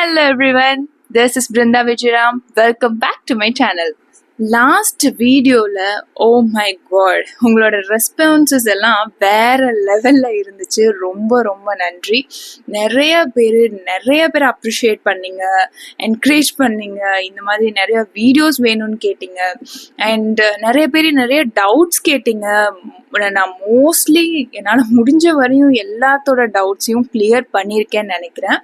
Hello everyone, this is Brinda Vijayaram. Welcome back to my channel. Last வீடியோவில் oh my God உங்களோட responses எல்லாம் வேறு லெவலில் இருந்துச்சு. ரொம்ப ரொம்ப நன்றி. நிறைய பேர் அப்ரிஷியேட் பண்ணிங்க, என்கரேஜ் பண்ணிங்க, இந்த மாதிரி நிறைய வீடியோஸ் வேணும்னு கேட்டிங்க. அண்ட் நிறைய பேர் நிறைய டவுட்ஸ் கேட்டிங்க. நான் மோஸ்ட்லி என்னால் முடிஞ்ச வரையும் எல்லாத்தோட டவுட்ஸையும் கிளியர் பண்ணியிருக்கேன்னு நினைக்கிறேன்.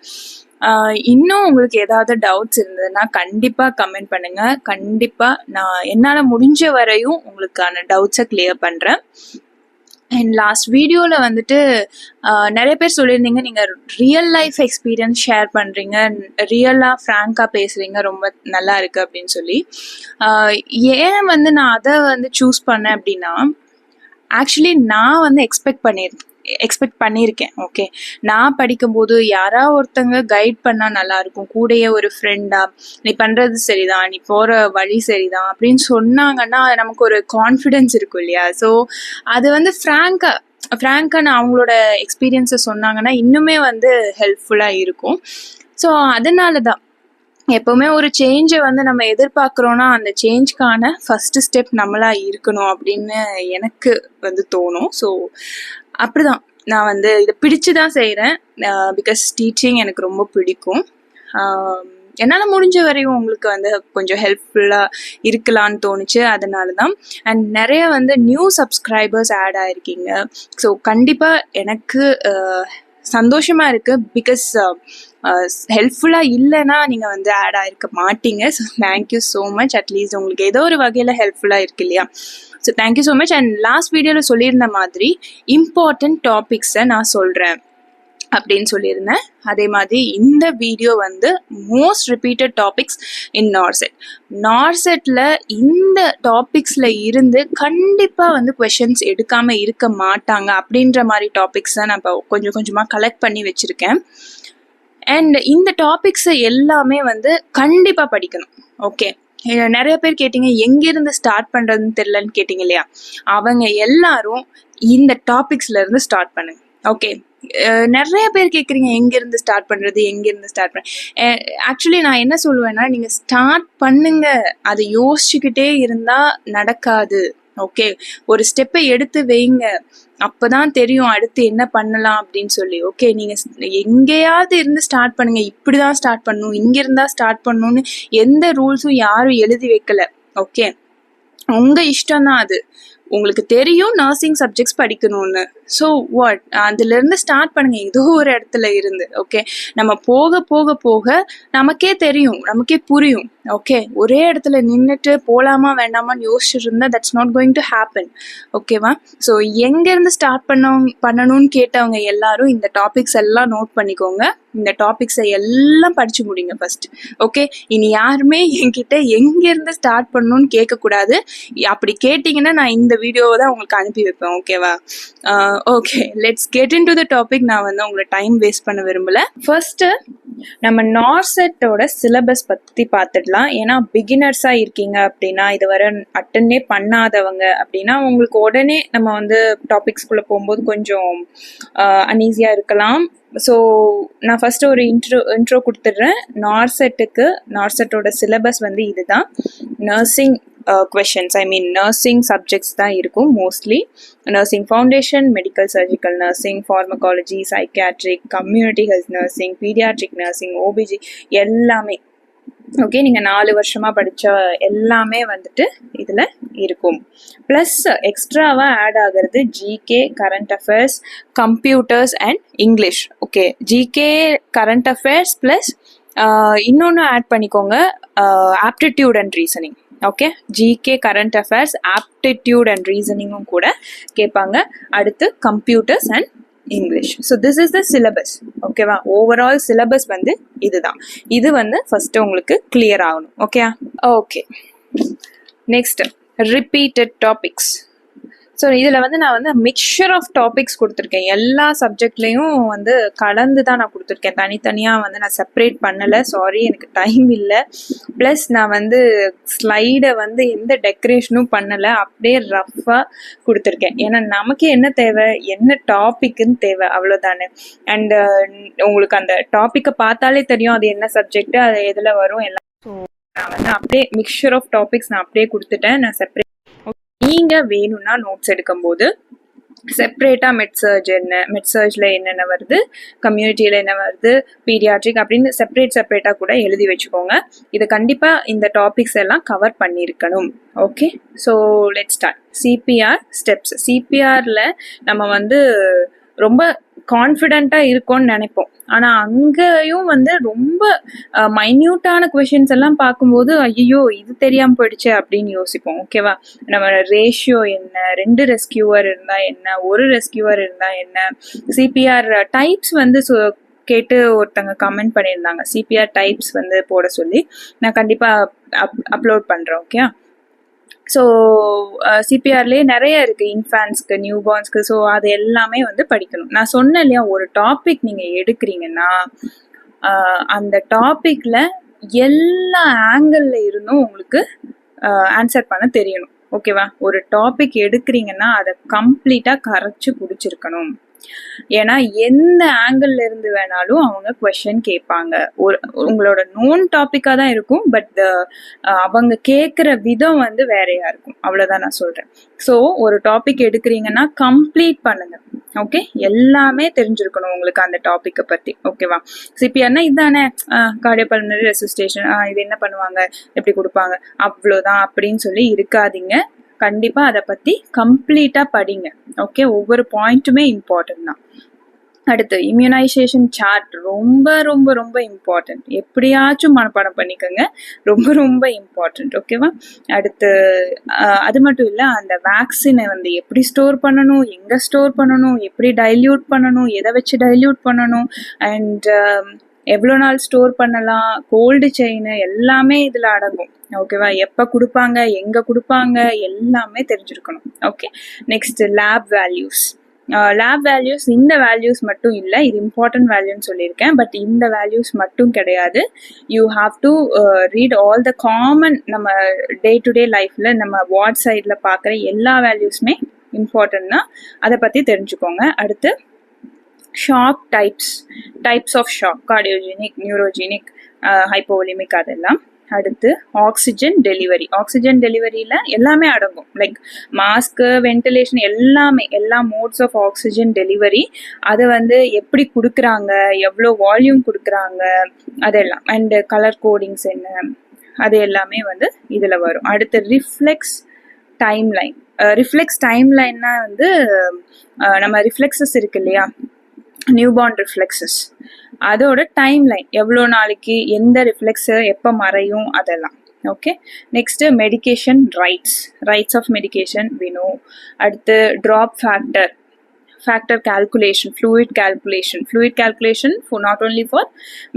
இன்னும் உங்களுக்கு ஏதாவது டவுட்ஸ் இருந்ததுன்னா கண்டிப்பாக கமெண்ட் பண்ணுங்கள். கண்டிப்பாக நான் என்னால் முடிஞ்ச வரையும் உங்களுக்கான டவுட்ஸை கிளியர் பண்ணுறேன். அண்ட் லாஸ்ட் வீடியோவில் வந்துட்டு நிறைய பேர் சொல்லியிருந்தீங்க, நீங்கள் ரியல் லைஃப் எக்ஸ்பீரியன்ஸ் ஷேர் பண்ணுறீங்க, ரியலாக ஃப்ராங்காக பேசுகிறீங்க, ரொம்ப நல்லா இருக்குது அப்படின்னு சொல்லி. ஏன் நான் அதை சூஸ் பண்ணேன் அப்படின்னா, ஆக்சுவலி நான் எக்ஸ்பெக்ட் பண்ணியிருக்கேன். ஓகே, நான் படிக்கும்போது யாராவது ஒருத்தங்க கைட் பண்ணால் நல்லாயிருக்கும், கூடயே ஒரு ஃப்ரெண்டா, நீ பண்ணுறது சரிதான், நீ போகிற வழி சரிதான் அப்படின்னு சொன்னாங்கன்னா நமக்கு ஒரு கான்ஃபிடென்ஸ் இருக்கும் இல்லையா. ஸோ அது ஃப்ராங்காக நான் அவங்களோட எக்ஸ்பீரியன்ஸை சொன்னாங்கன்னா இன்னுமே ஹெல்ப்ஃபுல்லாக இருக்கும். ஸோ அதனால தான் எப்போவுமே ஒரு சேஞ்சை நம்ம எதிர்பார்க்குறோன்னா அந்த சேஞ்ச்க்கான ஃபஸ்ட்டு ஸ்டெப் நம்மளாக இருக்கணும் அப்படின்னு எனக்கு தோணும். ஸோ அப்படிதான் நான் இதை பிடிச்சு தான் செய்கிறேன். பிகாஸ் டீச்சிங் எனக்கு ரொம்ப பிடிக்கும். என்னால் முடிஞ்ச வரையும் உங்களுக்கு கொஞ்சம் ஹெல்ப்ஃபுல்லாக இருக்கலான்னு தோணுச்சு, அதனால தான். அண்ட் நிறைய நியூ சப்ஸ்கிரைபர்ஸ் ஆட் ஆகிருக்கீங்க. ஸோ கண்டிப்பாக எனக்கு சந்தோஷமாக இருக்குது. பிகாஸ் ஹெல்ப்ஃபுல்லாக இல்லைன்னா நீங்கள் ஆட் ஆகிருக்க மாட்டீங்க. So thank you so much. At least உங்களுக்கு ஏதோ ஒரு வகையில் ஹெல்ப்ஃபுல்லாக இருக்கு இல்லையா. So thank you so much. And last வீடியோவில் சொல்லியிருந்த மாதிரி இம்பார்ட்டண்ட் டாபிக்ஸை நான் சொல்கிறேன் அப்படின்னு சொல்லியிருந்தேன். அதே மாதிரி இந்த video most repeated topics in நார்செட்டில் இந்த டாபிக்ஸில் இருந்து கண்டிப்பாக கொஷின்ஸ் எடுக்காமல் இருக்க மாட்டாங்க. அப்படின்ற மாதிரி டாபிக்ஸை நான் இப்போ கொஞ்சம் கொஞ்சமாக கலெக்ட் பண்ணி வச்சுருக்கேன். அண்ட் இந்த டாபிக்ஸை எல்லாமே கண்டிப்பாக படிக்கணும். ஓகே, நிறைய பேர் கேட்டீங்க எங்கேருந்து ஸ்டார்ட் பண்ணுறதுன்னு தெரிலன்னு கேட்டிங்க இல்லையா. அவங்க எல்லாரும் இந்த டாபிக்ஸ்லேருந்து ஸ்டார்ட் பண்ணுங்க. ஓகே, நிறைய பேர் கேட்குறீங்க எங்கேருந்து ஸ்டார்ட் பண்ணுறது. ஆக்சுவலி நான் என்ன சொல்லுவேன்னா, நீங்கள் ஸ்டார்ட் பண்ணுங்க. அதை யோசிச்சுக்கிட்டே இருந்தால் நடக்காது. ஓகே, ஒரு ஸ்டெப்பை எடுத்து வைங்க, அப்போதான் தெரியும் அடுத்து என்ன பண்ணலாம் அப்படின்னு சொல்லி. ஓகே, நீங்கள் எங்கேயாவது இருந்து ஸ்டார்ட் பண்ணுங்க. இப்படி தான் ஸ்டார்ட் பண்ணணும், இங்கே இருந்தால் ஸ்டார்ட் பண்ணணும்னு எந்த ரூல்ஸும் யாரும் எழுதி வைக்கல. ஓகே, உங்கள் இஷ்டம் தான் அது. உங்களுக்கு தெரியும் நர்சிங் சப்ஜெக்ட்ஸ் படிக்கணும்னு. ஸோ வாட், அதுலேருந்து ஸ்டார்ட் பண்ணுங்க ஏதோ ஒரு இடத்துல இருந்து. ஓகே, நம்ம போக போக போக நமக்கே தெரியும், நமக்கே புரியும். ஓகே, ஒரே இடத்துல நின்றுட்டு போகலாமா வேண்டாமான்னு யோசிச்சுட்டு இருந்தால் that's not going to happen. ஓகேவா. ஸோ எங்கேருந்து ஸ்டார்ட் பண்ணணும்னு கேட்டவங்க எல்லாரும் இந்த டாபிக்ஸ் எல்லாம் நோட் பண்ணிக்கோங்க. இந்த டாபிக்ஸை எல்லாம் படிச்சு முடிங்க ஃபர்ஸ்ட். ஓகே, இனி யாருமே என்கிட்ட எங்கேருந்து ஸ்டார்ட் பண்ணணும்னு கேட்கக்கூடாது. அப்படி கேட்டிங்கன்னா நான் இந்த வீடியோவை தான் உங்களுக்கு அனுப்பி வைப்பேன். ஓகேவா. Okay, let's get in to the topic. நான் உங்களை டைம் வேஸ்ட் பண்ண விரும்பல. ஃபர்ஸ்ட்டு நம்ம நார்செட்டோட சிலபஸ் பற்றி பார்த்துடலாம். ஏன்னா பிகினர்ஸாக இருக்கீங்க அப்படின்னா, இதுவரை அட்டெண்டே பண்ணாதவங்க அப்படின்னா உங்களுக்கு உடனே நம்ம டாபிக்ஸ்குள்ளே போகும்போது கொஞ்சம் அன்ஈஸியாக இருக்கலாம். ஸோ நான் ஃபஸ்ட்டு ஒரு இன்ட்ரோ கொடுத்துட்றேன். நார்செட்டோட சிலபஸ் இதுதான். நர்சிங் questions, நர்சிங் சப்ஜெக்ட்ஸ் தான் இருக்கும் mostly. Nursing foundation, medical surgical nursing, pharmacology, psychiatric, community health nursing, paediatric nursing, OBG எல்லாமே. ஓகே, நீங்கள் 4 வருஷமாக படித்த எல்லாமே இதில் இருக்கும். ப்ளஸ் எக்ஸ்ட்ராவாக ஆட் ஆகிறது GK, current affairs, computers and English. Okay, GK, current affairs plus இன்னொன்று ஆட் பண்ணிக்கோங்க, aptitude and reasoning. Okay, GK, current affairs, aptitude and ரீசனிங்கும் கூட கேட்பாங்க. அடுத்து computers and English. So this is the syllabus. ஓகேவா. Overall syllabus இதுதான். இது first உங்களுக்கு கிளியர் ஆகணும். Okay. Next repeated topics. So இதில் வந்து நான் வந்து மிக்சர் ஆஃப் டாபிக்ஸ் கொடுத்துருக்கேன். எல்லா சப்ஜெக்ட்லேயும் வந்து கலந்து தான் நான் கொடுத்துருக்கேன். தனித்தனியாக வந்து நான் செப்பரேட் பண்ணலை. சாரி, எனக்கு டைம் இல்லை. ப்ளஸ் நான் வந்து ஸ்லைடை வந்து எந்த டெக்கரேஷனும் பண்ணலை, அப்படியே ரஃப்பாக கொடுத்துருக்கேன். ஏன்னா நமக்கு என்ன தேவை, என்ன டாபிக்னு தேவை, அவ்வளோதானே. அண்டு உங்களுக்கு அந்த டாப்பிக்கை பார்த்தாலே தெரியும் அது என்ன சப்ஜெக்ட், அது எதில் வரும் எல்லாம். ஸோ நான் வந்து அப்படியே மிக்சர் ஆஃப் டாபிக்ஸ் நான் அப்படியே கொடுத்துட்டேன். நான் செப்பரேட் நீங்கள் வேணும்னா நோட்ஸ் எடுக்கும்போது செப்ரேட்டாக மெட்சர்ஜில் என்னென்ன வருது, கம்யூனிட்டியில் என்ன வருது, பீடியாட்ரிக் அப்படின்னு செப்பரேட்டாக கூட எழுதி வச்சுக்கோங்க. இது கண்டிப்பாக இந்த டாபிக்ஸ் எல்லாம் கவர் பண்ணியிருக்கணும். Okay, so let's start. CPR steps. சிபிஆரில் நம்ம வந்து ரொம்ப கான்ஃபிடென்ட்டாக இருக்கோன்னு நினைப்போம். ஆனால் அங்கேயும் வந்து ரொம்ப மைன்யூட்டான கொஷின்ஸ் எல்லாம் பார்க்கும்போது ஐயோ இது தெரியாமல் போயிடுச்சு அப்படின்னு யோசிப்போம். ஓகேவா, நம்ம ரேஷியோ என்ன, 2 ரெஸ்கியூவர் இருந்தால் என்ன, 1 ரெஸ்கியூவர் இருந்தால் என்ன, சிபிஆர் டைப்ஸ் வந்து கேட்டு ஒருத்தங்க கமெண்ட் பண்ணியிருந்தாங்க. சிபிஆர் டைப்ஸ் வந்து போட சொல்லி நான் கண்டிப்பாக அப்லோட் பண்ணுறேன். ஓகே, ஸோ சிபிஆர்லேயே நிறைய இருக்குது, இன்ஃபேன்ஸ்க்கு, நியூ பார்ன்ஸ்க்கு. ஸோ அது எல்லாமே வந்து படிக்கணும். நான் சொன்னேன் இல்லையா, ஒரு டாபிக் நீங்கள் எடுக்கிறீங்கன்னா அந்த டாப்பிக்கில் எல்லா ஆங்கிளில் இருந்தும் உங்களுக்கு ஆன்சர் பண்ண தெரியணும். ஓகேவா, ஒரு டாபிக் எடுக்கிறீங்கன்னா அதை கம்ப்ளீட்டாக கரைச்சி பிடிச்சிருக்கணும். ஏன்னா எந்த ஆங்கிள் இருந்து வேணாலும் அவங்க கொஸ்டின் கேட்பாங்க. உங்களோட நோன் டாப்பிக்காக தான் இருக்கும், பட் அவங்க கேட்குற விதம் வந்து வேறையா இருக்கும். அவ்வளோதான் நான் சொல்கிறேன். ஸோ ஒரு டாபிக் எடுக்கிறீங்கன்னா கம்ப்ளீட் பண்ணுங்க. ஓகே, எல்லாமே தெரிஞ்சிருக்கணும் உங்களுக்கு அந்த டாப்பிக்கை பற்றி. ஓகேவா, சிபிஆர்னா இதுதானே, கார்டியோபல்மனரி ரெசிஸ்டேஷன், இது என்ன பண்ணுவாங்க, எப்படி கொடுப்பாங்க, அவ்வளோதான் அப்படின்னு சொல்லி இருக்காதீங்க. கண்டிப்பாக அதை பற்றி கம்ப்ளீட்டாக படிங்க. ஓகே, ஒவ்வொரு பாயிண்ட்டுமே இம்பார்ட்டன்ட் தான். அடுத்து இம்யூனைசேஷன் சார்ட் ரொம்ப ரொம்ப ரொம்ப இம்பார்ட்டன்ட். எப்படியாச்சும் மனப்பாடம் பண்ணிக்கோங்க, ரொம்ப ரொம்ப இம்பார்ட்டன்ட். ஓகேவா, அடுத்து அது மட்டும் இல்லை, அந்த வேக்சினை வந்து எப்படி ஸ்டோர் பண்ணணும், எங்கே ஸ்டோர் பண்ணணும், எப்படி டைல்யூட் பண்ணணும், எதை வச்சு டைல்யூட் பண்ணணும், அண்ட் எவ்வளோ நாள் ஸ்டோர் பண்ணலாம், கோல்டு செயின் எல்லாமே இதில் அடங்கும். ஓகேவா, எப்போ கொடுப்பாங்க, எங்கே கொடுப்பாங்க, எல்லாமே தெரிஞ்சிருக்கணும். Okay, next lab values. Lab values இந்த வேல்யூஸ் மட்டும் இல்லை, இது இம்பார்ட்டன்ட் வேல்யூன்னு சொல்லியிருக்கேன், பட் இந்த வேல்யூஸ் மட்டும் கிடையாது. You have to read all the common, நம்ம டே டு டே லைஃப்பில் நம்ம வார்ட் சைடில் பார்க்குற எல்லா வேல்யூஸுமே இம்பார்ட்டன்ட் தான். அதை பற்றி தெரிஞ்சுக்கோங்க. அடுத்து shock types of shock, cardiogenic, neurogenic, hypovolemic, அதெல்லாம். அடுத்து ஆக்சிஜன் டெலிவரியில் எல்லாமே அடங்கும். லைக் மாஸ்க்கு, வென்டிலேஷன், எல்லா மோட்ஸ் ஆஃப் ஆக்சிஜன் டெலிவரி, அதை வந்து எப்படி கொடுக்குறாங்க, எவ்வளோ வால்யூம் கொடுக்குறாங்க, அதெல்லாம். அண்டு கலர் கோடிங்ஸ் என்ன, அது எல்லாமே வந்து இதில் வரும். அடுத்து ரிஃப்ளெக்ஸ் டைம்லைன்னா வந்து நம்ம ரிஃப்ளெக்ஸஸ் இருக்கு இல்லையா, நியூபார்ன் ரிஃப்ளெக்ஸஸ், அதோட டைம்லைன், எவ்வளோ நாளைக்கு எந்த ரிஃப்ளெக்ஸு எப்போ மறையும், அதெல்லாம். Okay, next medication rights of medication வேணும். அடுத்து drop factor calculation, fluid calculation for not only for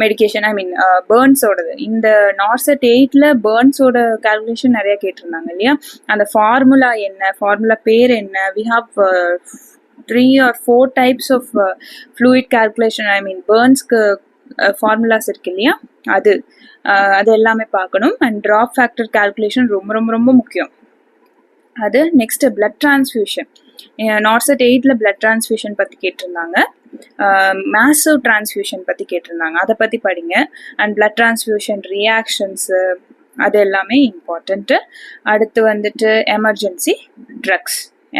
medication, I mean burnsோடது. இந்த நார்செட் 8ல burnsோட calculation நிறைய கேட்டிருந்தாங்க இல்லையா, அந்த ஃபார்முலா என்ன, ஃபார்முலா பேர் என்ன, we have 3 or 4 types of fluid calculation, I mean burnsக்கு ஃபார்முலாஸ் இருக்கு இல்லையா, அது எல்லாமே பார்க்கணும். அண்ட் ட்ராப் ஃபேக்டர் calculation ரொம்ப ரொம்ப ரொம்ப முக்கியம். அது நெக்ஸ்ட் பிளட் டிரான்ஸ்ஃபியூஷன். நார்செட் 8ல பிளட் டிரான்ஸ்ஃபியூஷன் பற்றி கேட்டிருந்தாங்க, மேசிவ் டிரான்ஸ்ஃபியூஷன் பற்றி கேட்டிருந்தாங்க, அதை பற்றி படிங்க. அண்ட் பிளட் டிரான்ஸ்ஃபியூஷன் ரியாக்ஷன்ஸு, அது எல்லாமே இம்பார்ட்டண்ட்டு. அடுத்து வந்துட்டு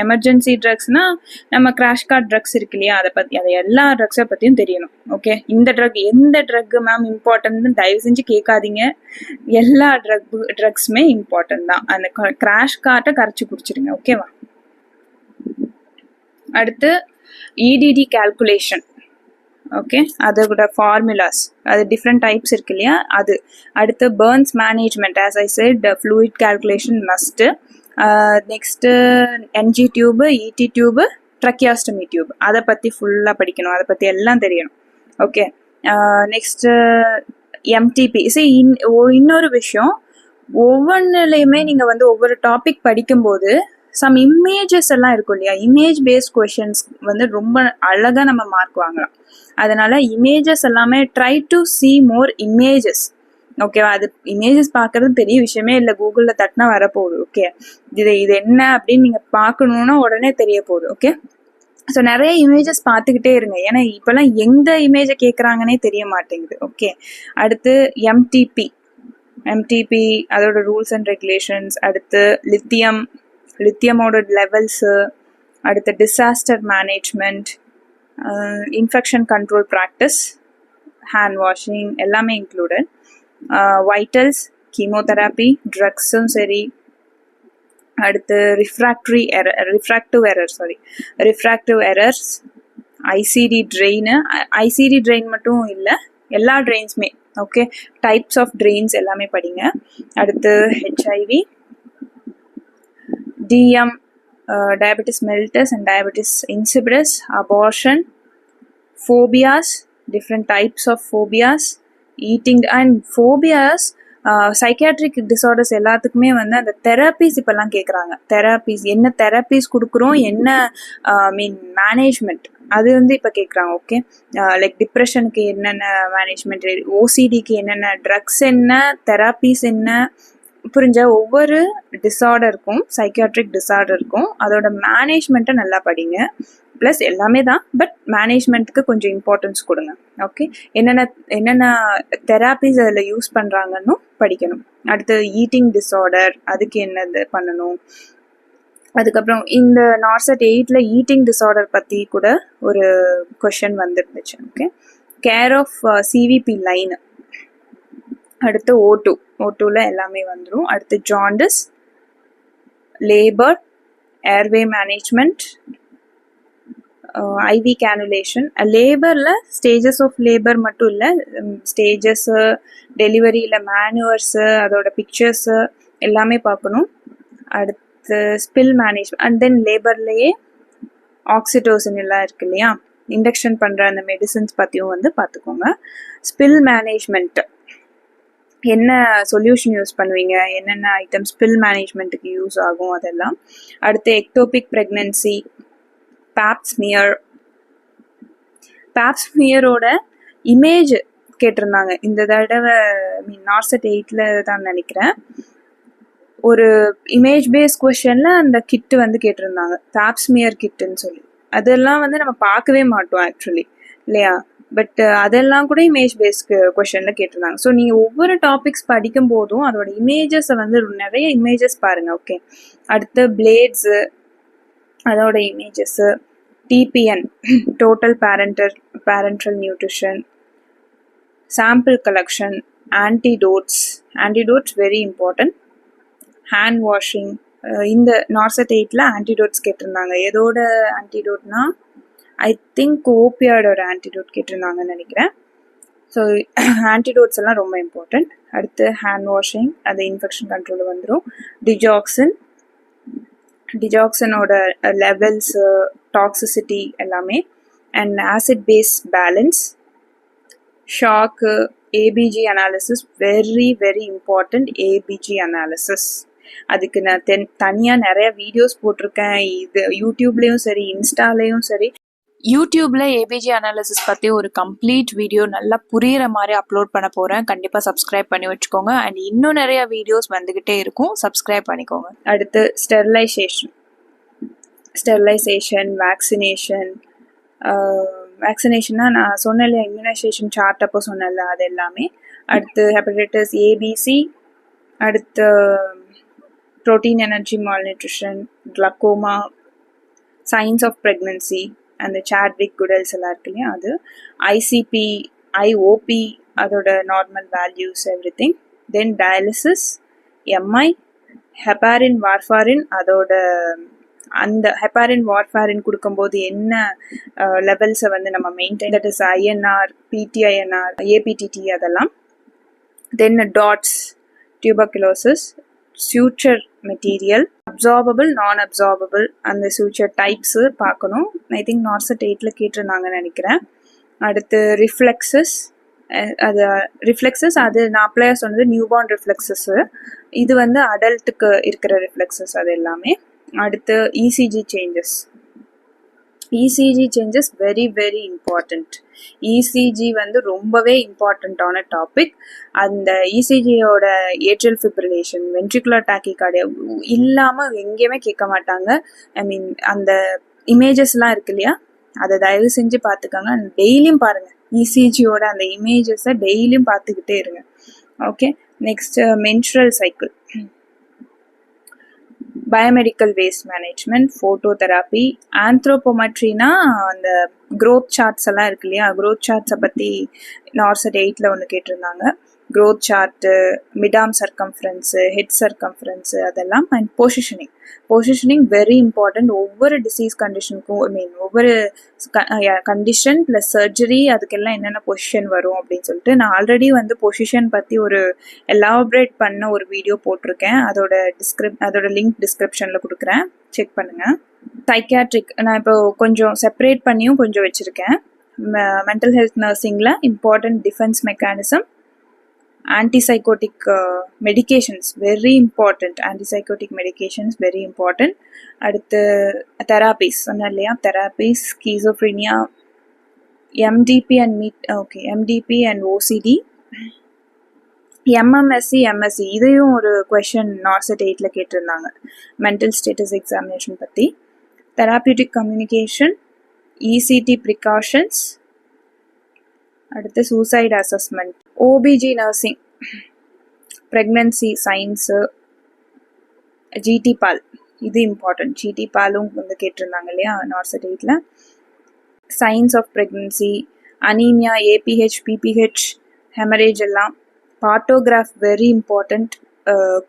எமர்ஜென்சி ட்ரக்ஸ்னால் நம்ம கிராஷ் கார்ட் ட்ரக்ஸ் இருக்கு இல்லையா, அதை எல்லா ட்ரக்ஸை பற்றியும் தெரியணும். ஓகே, இந்த எந்த ட்ரக் மேம் இம்பார்ட்டன்ட்னு தயவு செஞ்சு கேட்காதீங்க, எல்லா ட்ரக்ஸுமே இம்பார்ட்டன்ட் தான். அந்த கிராஷ் கார்ட்டை கரைச்சி குடிச்சிடுங்க. ஓகேவா, அடுத்து இடிடி கால்குலேஷன். ஓகே, அதோட ஃபார்முலாஸ், அது டிஃப்ரெண்ட் டைப்ஸ் இருக்கு இல்லையா, அது. அடுத்து burns management, as I said fluid calculation must. Next NG tube, ET tube, tracheostomy tube, அதை பற்றி ஃபுல்லாக படிக்கணும், அதை பற்றி எல்லாம் தெரியணும். Okay, next MTP. இன்னொரு விஷயம், ஒவ்வொன்றுலையுமே நீங்கள் வந்து ஒவ்வொரு டாபிக் படிக்கும்போது சம் இமேஜஸ் எல்லாம் இருக்கும் இல்லையா, இமேஜ் பேஸ்ட் கொஷின்ஸ் வந்து ரொம்ப அழகாக நம்ம மார்க் வாங்கலாம். அதனால இமேஜஸ் எல்லாமே try to see more images. ஓகேவா, அது இமேஜஸ் பார்க்கறது பெரிய விஷயமே இல்லை, கூகுளில் தட்டினா வரப்போகுது. ஓகே, இது என்ன அப்படின்னு நீங்கள் பார்க்கணுன்னா உடனே தெரிய போகுது. ஓகே, ஸோ நிறைய இமேஜஸ் பார்த்துக்கிட்டே இருங்க, ஏன்னா இப்போல்லாம் எந்த இமேஜை கேட்குறாங்கன்னே தெரிய மாட்டேங்குது. ஓகே, அடுத்து எம்டிபி அதோட ரூல்ஸ் அண்ட் ரெகுலேஷன்ஸ், அடுத்து லித்தியமோட லெவல்ஸு, அடுத்து disaster management, infection control practice, hand washing எல்லாமே இன்க்ளூடட், வைட்டல்ஸ், கீமோதெராப்பி, ட்ரக்ஸும் சரி, அடுத்து ரிஃப்ராக்டிவ் எரர்ஸ், ஐசிடி ட்ரெயின் மட்டும் இல்லை, எல்லா ட்ரெயின்ஸுமே. ஓகே, டைப்ஸ் ஆஃப் ட்ரெயின்ஸ் எல்லாமே படிங்க. அடுத்து HIV, DM, diabetes mellitus and diabetes insipidus, abortion, phobias, different types of phobias, eating and phobias, psychiatric disorders எல்லாத்துக்குமே வந்து அந்த தெரப்பீஸ் இப்போல்லாம் கேட்குறாங்க. என்ன தெரப்பீஸ் கொடுக்குறோம், என்ன மேனேஜ்மெண்ட் அது வந்து இப்போ கேட்குறாங்க. ஓகே, லைக் டிப்ரெஷனுக்கு என்னென்ன மேனேஜ்மெண்ட், ஓசிடிக்கு என்னென்ன ட்ரக்ஸ், என்ன தெரப்பீஸ், என்ன புரிஞ்ச ஒவ்வொரு டிஸார்டருக்கும், சைக்கியாட்ரிக் டிஸார்டருக்கும் அதோட மேனேஜ்மெண்ட்டை நல்லா படிங்க. ப்ளஸ் எல்லாமே தான், பட் மேனேஜ்மெண்ட்டுக்கு கொஞ்சம் இம்பார்ட்டன்ஸ் கொடுங்க. ஓகே, என்னென்ன தெராப்பீஸ் அதில் யூஸ் பண்ணுறாங்கன்னு படிக்கணும். அடுத்து ஈட்டிங் டிஸார்டர், அதுக்கு என்னது பண்ணணும். அதுக்கப்புறம் இந்த நார்செட் 8ல் ஈட்டிங் டிஸார்டர் பற்றி கூட ஒரு கொஷின் வந்துருந்துச்சு. Okay, care of CVP line, அடுத்து O2ல எல்லாமே வந்துடும். அடுத்து jaundice, labour, airway management, IV cannulation. லேபரில் ஸ்டேஜஸ் ஆஃப் லேபர் மட்டும் இல்லை, ஸ்டேஜஸ்ஸு, டெலிவரியில் மேனுவர்ஸு, அதோட பிக்சர்ஸு எல்லாமே பார்க்கணும். அடுத்து ஸ்பில் மேனேஜ்மெண்ட், அண்ட் தென் லேபர்லேயே ஆக்சிடோசின் எல்லாம் இருக்கு இல்லையா, இண்டக்ஷன் பண்ணுற அந்த மெடிசன்ஸ் பற்றியும் வந்து பார்த்துக்கோங்க. ஸ்பில் மேனேஜ்மெண்ட், என்ன சொல்யூஷன் யூஸ் பண்ணுவீங்க, என்னென்ன ஐட்டம் ஸ்பில் மேனேஜ்மெண்ட்டுக்கு யூஸ் ஆகும் அதெல்லாம். அடுத்து எக்டோபிக் ப்ரெக்னன்சி, பேப்ஸ்மியரோட இமேஜ் கேட்டிருந்தாங்க இந்த தடவை, நார்செட் 8ல் தான் நினைக்கிறேன். ஒரு இமேஜ் பேஸ் கொஷனில் அந்த கிட்டு வந்து கேட்டிருந்தாங்க, பேப்ஸ்மியர் கிட்டுன்னு சொல்லி. அதெல்லாம் வந்து நம்ம பார்க்கவே மாட்டோம் ஆக்சுவலி இல்லையா, பட் அதெல்லாம் கூட இமேஜ் பேஸ்க்கு கொஷனில் கேட்டிருந்தாங்க. ஸோ நீங்கள் ஒவ்வொரு டாபிக்ஸ் படிக்கும் போதும் அதோட இமேஜஸை வந்து நிறைய இமேஜஸ் பாருங்கள். ஓகே, அடுத்து பிளேட்ஸு, அதோட images, TPN, total parenteral nutrition, sample collection, antidotes very important, hand washing. இந்த நார்செட் 8ல் ஆன்டிடோட்ஸ் கேட்டிருந்தாங்க. எதோட ஆன்டிடோட்னா ஐ திங்க் ஓபியாய்டோட ஆன்டிடோட் கேட்டிருந்தாங்கன்னு நினைக்கிறேன். ஸோ ஆன்டிடோட்ஸ் எல்லாம் ரொம்ப இம்பார்ட்டன்ட். அடுத்து ஹேண்ட் வாஷிங், அது இன்ஃபெக்ஷன் கண்ட்ரோலில் வந்துடும். டிஜாக்சினோட லெவல்ஸு, டாக்ஸிசிட்டி எல்லாமே, and acid base balance, shock, ABG analysis very very important. ABG analysis அதுக்கு நான் தனியாக நிறைய வீடியோஸ் போட்டிருக்கேன், இது யூடியூப்லேயும் சரி இன்ஸ்டாலேயும் சரி. யூடியூப்பில் ஏபிஜி அனாலிசிஸ் பற்றி ஒரு கம்ப்ளீட் வீடியோ நல்லா புரிகிற மாதிரி அப்லோட் பண்ண போகிறேன். கண்டிப்பாக சப்ஸ்கிரைப் பண்ணி வச்சுக்கோங்க. அண்ட் இன்னும் நிறைய வீடியோஸ் வந்துக்கிட்டே இருக்கும், சப்ஸ்கிரைப் பண்ணிக்கோங்க. அடுத்து ஸ்டெர்லைசேஷன், வேக்சினேஷன்னா நான் சொன்னேன் இல்லையா, இம்யூனைசேஷன் சார்ட் அப்போ சொன்னல அது எல்லாமே. அடுத்து ஹெப்படைட்டிஸ் ஏபிசி, அடுத்து protein energy malnutrition, glaucoma, signs of pregnancy, அந்த சாட்விக் குடல்ஸ் எல்லாம் இருக்கு இல்லையா அது, ஐசிபி, ஐஓபி அதோட normal values everything. Then dialysis, MI, heparin warfarin, அதோட அந்த ஹெப்பாரின் வார்ஃபாரின் கொடுக்கும்போது என்ன லெவல்ஸை வந்து நம்ம maintain, that is INR, PT INR, APTT அதெல்லாம். Then DOTS, tuberculosis, suture material, absorbable, non absorbable, அந்த சூச்சர் டைப்ஸு பார்க்கணும். ஐ திங்க் நார்செட் 8ல் கேட்டிருந்தாங்கன்னு நினைக்கிறேன். அடுத்து ரிஃப்ளெக்ஸஸ், அது நான் அப்ளையாக சொன்னது நியூபார்ன் ரிஃப்ளெக்ஸஸ்ஸு, இது வந்து அடல்ட்டுக்கு இருக்கிற ரிஃப்ளெக்ஸஸ் அது எல்லாமே. அடுத்து ECG changes. ECG changes very very important. ECG வந்து ரொம்பவே இம்பார்ட்டண்ட்டான டாபிக். அந்த இசிஜியோட ஏட்ரியல் ஃபிப்ரிலேஷன், வென்ட்ரிகுலர் டாக்கிகார்டியா இல்லாமல் எங்கேயுமே கேட்க மாட்டாங்க. ஐ மீன் அந்த இமேஜஸ்லாம் இருக்கு இல்லையா, அதை தயவு செஞ்சு பார்த்துக்கோங்க. டெய்லியும் பாருங்கள் இசிஜியோட அந்த இமேஜஸை டெய்லியும் பார்த்துக்கிட்டே இருங்க. Okay, next menstrual cycle, biomedical waste management, phototherapy, ஆந்த்ரோபோமெட்ரினா அந்த க்ரோத் சார்ட்ஸ் எல்லாம் இருக்கு இல்லையா, க்ரோத் சார்ட்ஸை பற்றி நார்செட் 8ல் ஒன்று கேட்டிருந்தாங்க. Growth chart, mid arm circumference, head circumference அதெல்லாம். And positioning very important. ஒவ்வொரு டிசீஸ் கண்டிஷனுக்கும், ஐ மீன் ஒவ்வொரு கண்டிஷன் ப்ளஸ் சர்ஜரி அதுக்கெல்லாம் என்னென்ன பொசிஷன் வரும் அப்படின்னு சொல்லிட்டு நான் ஆல்ரெடி வந்து பொசிஷன் பற்றி ஒரு எலாபரேட் பண்ண ஒரு வீடியோ போட்டிருக்கேன். அதோட லிங்க் டிஸ்கிரிப்ஷனில் கொடுக்குறேன், செக் பண்ணுங்கள். சைக்கியாட்ரிக் நான் இப்போ கொஞ்சம் செப்பரேட் பண்ணியும் கொஞ்சம் வச்சுருக்கேன். மென்டல் ஹெல்த் நர்சிங்கில் important defence mechanism, antipsychotic medications very important. Antipsychotic medications very important. அடுத்து தெராபிஸ் சொன்னேன் இல்லையா, therapies, schizophrenia, MDP and OCD, MMSE, MSE இதையும் ஒரு கொஷின் நார்செட் 8ல் கேட்டிருந்தாங்க மென்டல் ஸ்டேட்டஸ் எக்ஸாமினேஷன் பற்றி. தெராபியூட்டிக் கம்யூனிகேஷன், இசிடி ப்ரிகாஷன்ஸ், அடுத்து suicide assessment, OBG nursing, pregnancy signs, GTPAL இது இம்பார்ட்டன்ட். ஜிடி பாலும் வந்து கேட்டிருந்தாங்க இல்லையா நார்செட் 8ல். Signs of pregnancy, anaemia, APH, PPH, haemorrhage எல்லாம். Partograph very important.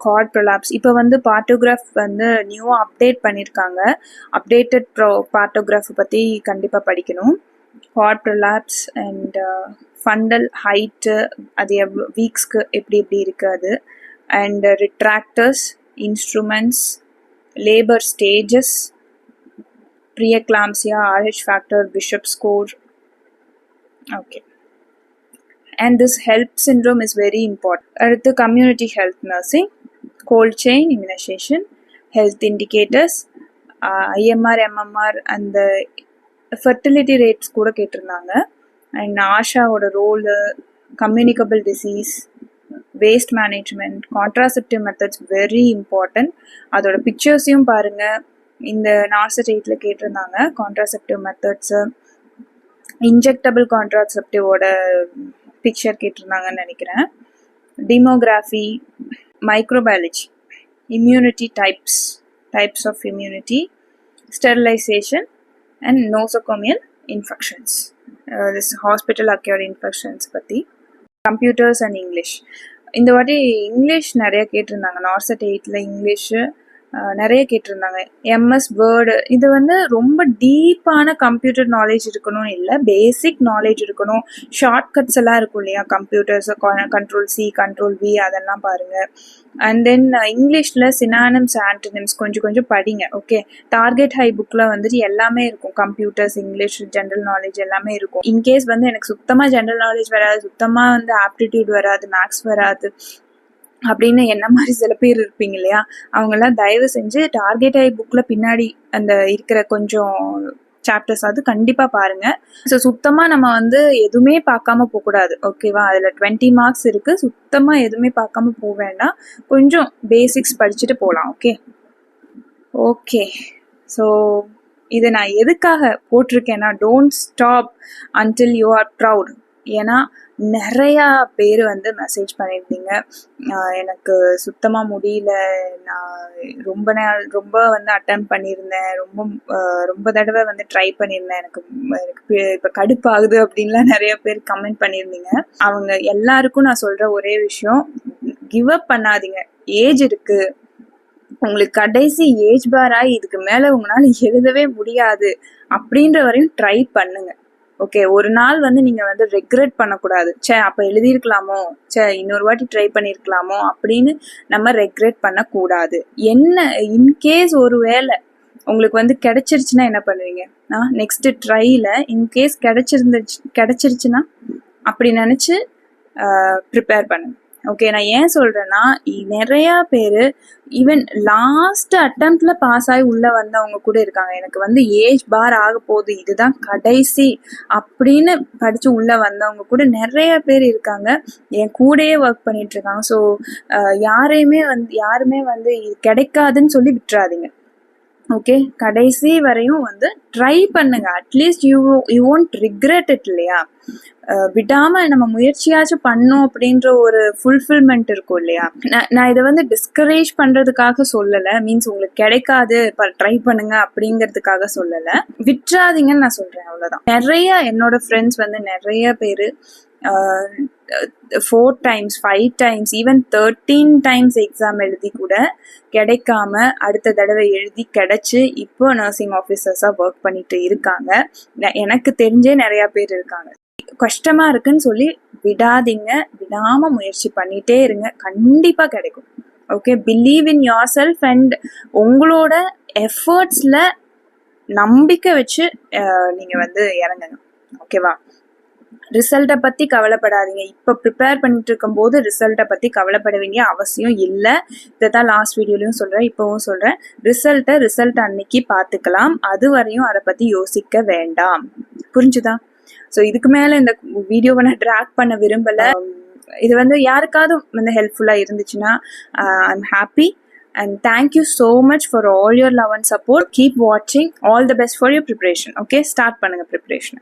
Cord prolapse இப்போ வந்து பார்ட்டோகிராஃப் வந்து நியூவாக அப்டேட் பண்ணியிருக்காங்க. அப்டேட்டட் பார்ட்டோகிராஃப் பற்றி கண்டிப்பாக படிக்கணும். Cord prolapse and fundal height, அது வீக்ஸ்க்கு எப்படி இருக்குது அது. And retractors, instruments, labour stages, preeclampsia, Rh factor, Bishop score. Okay, and this HELP syndrome is very important. அடுத்து community health nursing, cold chain immunization, health indicators, IMR, MMR அந்த fertility rates கூட கேட்டிருந்தாங்க. And ஆஷாவோட role, communicable disease, waste management, contraceptive methods very important. அதோட பிக்சர்ஸையும் பாருங்கள், இந்த NORCET 8ல் கேட்டிருந்தாங்க. கான்ட்ராசெப்டிவ் மெத்தட்ஸு, இன்ஜெக்டபிள் கான்ட்ராசெப்டிவோட பிக்சர் கேட்டிருந்தாங்கன்னு நினைக்கிறேன். Demography, microbiology, immunity types of immunity, sterilisation and nosocomial infections, this hospital acquired infections பற்றி. கம்ப்யூட்டர்ஸ் அண்ட் இங்கிலீஷ், இந்த வாட்டி இங்கிலீஷ் நிறைய கேட்டிருந்தாங்க நார்செட் 8ல். இங்கிலீஷு நிறைய கேட்டிருந்தாங்க. எம்எஸ் வேர்டு, இது வந்து ரொம்ப டீப்பான கம்ப்யூட்டர் நாலேஜ் இருக்கணும் இல்லை, பேசிக் நாலேஜ் இருக்கணும். ஷார்ட்கட்ஸ் எல்லாம் இருக்கும் இல்லையா கம்ப்யூட்டர்ஸை, Ctrl+C Ctrl+V அதெல்லாம் பாருங்கள். அண்ட் தென் இங்கிலீஷில் சினானிம்ஸ், ஆன்டனிம்ஸ் கொஞ்சம் படிங்க. ஓகே, டார்கெட் ஹை புக்கில் வந்துட்டு எல்லாமே இருக்கும், கம்ப்யூட்டர்ஸ், இங்கிலீஷ், ஜென்ரல் நாலேஜ் எல்லாமே இருக்கும். இன்கேஸ் வந்து எனக்கு சுத்தமாக ஜென்ரல் நாலேஜ் வராது, சுத்தமாக வந்து ஆப்டிடியூட் வராது, மேக்ஸ் வராது அப்படின்னு என்ன மாதிரி சில பேர் இருப்பீங்க இல்லையா, அவங்கெல்லாம் தயவு செஞ்சு டார்கெட் ஐ புக்கில் பின்னாடி அந்த இருக்கிற கொஞ்சம் சாப்டர்ஸ் அது கண்டிப்பாக பாருங்கள். ஸோ சுத்தமாக நம்ம வந்து எதுவுமே பார்க்காம போகக்கூடாது. ஓகேவா, அதில் 20 மார்க்ஸ் இருக்குது, சுத்தமாக எதுவுமே பார்க்காம போக வேண்டாம், கொஞ்சம் பேசிக்ஸ் படிச்சுட்டு போகலாம். ஓகே. ஸோ இதை நான் எதுக்காக போட்டிருக்கேன்னா, don't stop until you are proud. ஏன்னா நிறையா பேர் வந்து மெசேஜ் பண்ணியிருந்தீங்க, எனக்கு சுத்தமாக முடியல, நான் ரொம்ப வந்து அட்டன் பண்ணியிருந்தேன், ரொம்ப தடவை வந்து ட்ரை பண்ணியிருந்தேன், எனக்கு இப்போ கடுப்பாகுது அப்படின்லாம் நிறைய பேர் கமெண்ட் பண்ணியிருந்தீங்க. அவங்க எல்லாருக்கும் நான் சொல்கிற ஒரே விஷயம், கிவ் அப் பண்ணாதீங்க. ஏஜ் இருக்குது, உங்களுக்கு கடைசி ஏஜ் பாராக இதுக்கு மேலே உங்களால் எழுதவே முடியாது அப்படின்ற வரையும் ட்ரை பண்ணுங்க. ஓகே, ஒரு நாள் வந்து நீங்கள் வந்து ரெக்ரெட் பண்ணக்கூடாது. அப்போ எழுதியிருக்கலாமோ, இன்னொரு வாட்டி ட்ரை பண்ணியிருக்கலாமோ அப்படின்னு நம்ம ரெக்ரெட் பண்ணக்கூடாது. என்ன இன்கேஸ் ஒரு வேளை உங்களுக்கு வந்து கிடைச்சிருச்சுன்னா என்ன பண்ணுவீங்க? நெக்ஸ்ட் ட்ரையில் இன்கேஸ் கிடைச்சிருச்சுன்னா அப்படி நினச்சி ப்ரிப்பேர் பண்ணுங்க. ஓகே, நான் ஏன் சொல்கிறேன்னா நிறையா பேர் ஈவன் லாஸ்ட் அட்டம்ப்டில் பாஸ் ஆகி உள்ளே வந்தவங்க கூட இருக்காங்க. எனக்கு வந்து ஏஜ் பார் ஆக போகுது, இதுதான் கடைசி அப்படின்னு படித்து உள்ளே வந்தவங்க கூட நிறைய பேர் இருக்காங்க. என் கூடயே ஒர்க் பண்ணிகிட்ருக்காங்க. ஸோ யாருமே வந்து இது கிடைக்காதுன்னு சொல்லி விட்டுறாதீங்க. ஓகே, கடைசி வரையும் வந்து ட்ரை பண்ணுங்க. At least you won't regret it இல்லையா? விடாமல் நம்ம முயற்சியாச்சும் பண்ணோம் அப்படின்ற ஒரு ஃபுல்ஃபில்மெண்ட் இருக்கும் இல்லையா? நான் இதை வந்து டிஸ்கரேஜ் பண்ணுறதுக்காக சொல்லலை, மீன்ஸ் உங்களுக்கு கிடைக்காது ட்ரை பண்ணுங்க அப்படிங்கிறதுக்காக சொல்லலை. விட்டுறாதீங்கன்னு நான் சொல்கிறேன், அவ்வளோதான். என்னோட ஃப்ரெண்ட்ஸ் வந்து நிறைய பேர் 4 times 5 times even 13 times exam எழுதி கூட கிடைக்காம அடுத்த தடவை எழுதி கிடைச்சி இப்போ நர்சிங் ஆஃபீஸர்ஸாக ஒர்க் பண்ணிட்டு இருக்காங்க. எனக்கு தெரிஞ்சே நிறையா பேர் இருக்காங்க. கஷ்டமா இருக்குன்னு சொல்லி விடாதீங்க, விடாம முயற்சி பண்ணிட்டே இருங்க, கண்டிப்பா கிடைக்கும். Okay, believe in your self and உங்களோட எஃபர்ட்ஸ்ல நம்பிக்கை வச்சு நீங்க வந்து இறங்குங்க. ஓகேவா? ரிசல்ட்டை பற்றி கவலைப்படாதீங்க. இப்போ ப்ரிப்பேர் பண்ணிட்டு இருக்கும்போது ரிசல்ட்டை பற்றி கவலைப்பட வேண்டிய அவசியம் இல்லை. இதை தான் லாஸ்ட் வீடியோலையும் சொல்கிறேன், இப்போவும் சொல்கிறேன். ரிசல்ட் அன்னைக்கு பார்த்துக்கலாம், அது வரையும் அதை பற்றி யோசிக்க வேண்டாம். புரிஞ்சுதா? ஸோ இதுக்கு மேலே இந்த வீடியோவை நான் ட்ராக் பண்ண விரும்பலை. இது வந்து யாருக்காவது வந்து ஹெல்ப்ஃபுல்லாக இருந்துச்சுன்னா I'm happy. And thank you so much for all your love and support. Keep watching. All the best for your preparation. Okay, start பண்ணுங்க preparation.